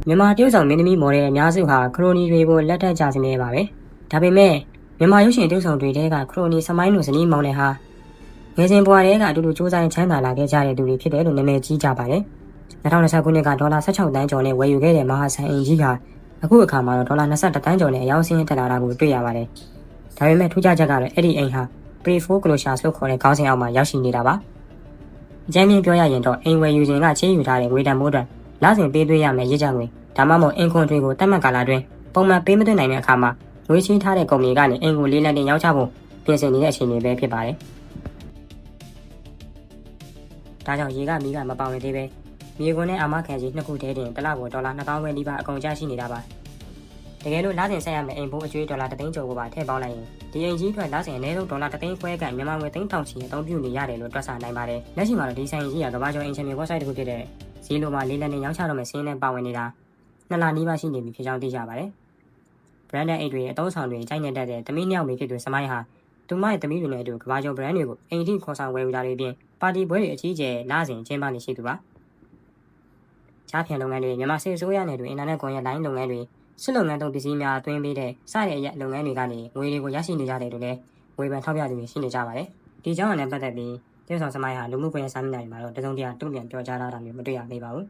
မြန်မာတရုတ်ဆောင်မင်းသမီးမော်ဒယ်အများစုဟာခရိုနီတွေကိုလက်ထပ်ကြစနေပါပဲဒါပေမဲ့မြန်မာရုပ်ရှင်တရုတ်ဆောင်တွေတဲကခရိုနီစမိုင်းလိုဇနီးမောင်နဲ့ဟာငယ်စဉ်ဘွားတွေကအတူတူစူးစမ်းချမ်းသာလာခဲ့ကြတဲ့သူတွေဖြစ်တယ်လို့နာမည်ကြီးကြပါတယ်2020ခုနှစ်ကဒေါ်လာ16တန်းကျော်နဲ့ဝယ်ယူခဲ့တဲ့မဟာဆန်အင်ကြီးဟာအခုအခါမှာတော့ဒေါ်လာ21တန်းကျော်နဲ့အယောင်စင်းတက်လာတာကိုတွေ့ရပါတယ်ဒါပေမဲ့ထူးခြားချက်ကတော့အဲ့ဒီအိမ်ဟာ pre-foreclosure လို့ခေါ်တဲ့ခေါင်းစဉ်အောက်မှာရောက်ရှိနေတာပါအကြမ်းမြင်ပြောရရင်တော့အိမ်ဝယ်ယူခြင်းကချင်းယူထားတဲ့ငွေတန်မိုးအတွက်လစဉ်ပေးသွင်းရမယ်ရကြငွေဒါမှမဟုတ်အင်ခွန်တွေကိုတတ်မှတ်ကာလအတွင်းပုံမှန်ပေးမသွင်းနိုင်တဲ့အခါမှာငွေချင်းထားတဲ့ကုမ္ပဏီကနေအင်ကိုလေးလက်တင်ရောက်ချဖို့ပြင်ဆင်နေတဲ့အခြေအနေပဲဖြစ်ပါတယ်ဒါကြောင့်ရေကမီးကမပေါဝင်သေးပဲမြေကွန်းနဲ့အာမခံကြီးနှစ်ခုတည်းတင်တစ်လကိုဒေါ်လာ2000ဝန်းနီးပါးအကုန်ကျရှိနေတာပါတကယ်လို့လစဉ်ဆက်ရမယ့်အိမ်ဘိုးအကျွေးဒေါ်လာ3သိန်းကျော်ကိုပါထည့်ပေါင်းလိုက်ရင်ဒီအိမ်ကြီးအတွက်လစဉ်အနည်းဆုံးဒေါ်လာ3သိန်းခွဲခန့်မြန်မာငွေ3000ချီအသုံးပြုနေရတယ်လို့တွက်ဆနိုင်ပါတယ်လက်ရှိမှာတော့ဒီဆိုင်ကြီးကကမ္ဘာကျော်အင်ချင်မြေ website တစ်ခုဖြစ်တဲ့ဈေးလိုမှာလေးလက်နဲ့ရောင်းချတော့မယ့်စင်းနဲ့ပါဝင်နေတာ2လနီးပါးရှိနေပြီဖြစ်ကြောင်းသိကြပါတယ် brand အိတ်တွေအသုံးဆောင်တွေကြိုက်နေတတ်တဲ့သမီးနှစ်ယောက်မိဖြစ်သူစမိုင်းဟာသူမရဲ့သမီးတွေနဲ့အတူကမ္ဘာကျော် brand တွေကိုအိမ်ထိခေါ်ဆောင်ဝယ်ယူတာတွေပြင်ပါတီပွဲတွေအကြီးအကျယ်လစဉ်ကျင်းပနေရှိသူပါကြားဖြန်လုပ်ငန်းတွေမြန်မာစစ်အစိုးရနဲ့တူအင်တာနက်ကွန်ရက်လိုင်းလုပ်ငန်းတွေစစ်လုပ်ငန်းသုံးပစ္စည်းများအတွင်းပေးတဲ့စတဲ့အရက်လုပ်ငန်းတွေကနေငွေတွေကိုရရှိနေကြတယ်လို့လည်းဝေဖန်ထောက်ပြသူတွေရှိနေကြပါတယ်ဒီကြောင့်လည်းပတ်သက်ပြီးတရုတ်ဆောင်စမိုင်းဟာလူမှုကွန်ရက်စာမျက်နှာတွေမှာတော့တစုံတရာတုံ့ပြန်ပြောကြားလာတာမျိုးမတွေ့ရသေးပါဘူး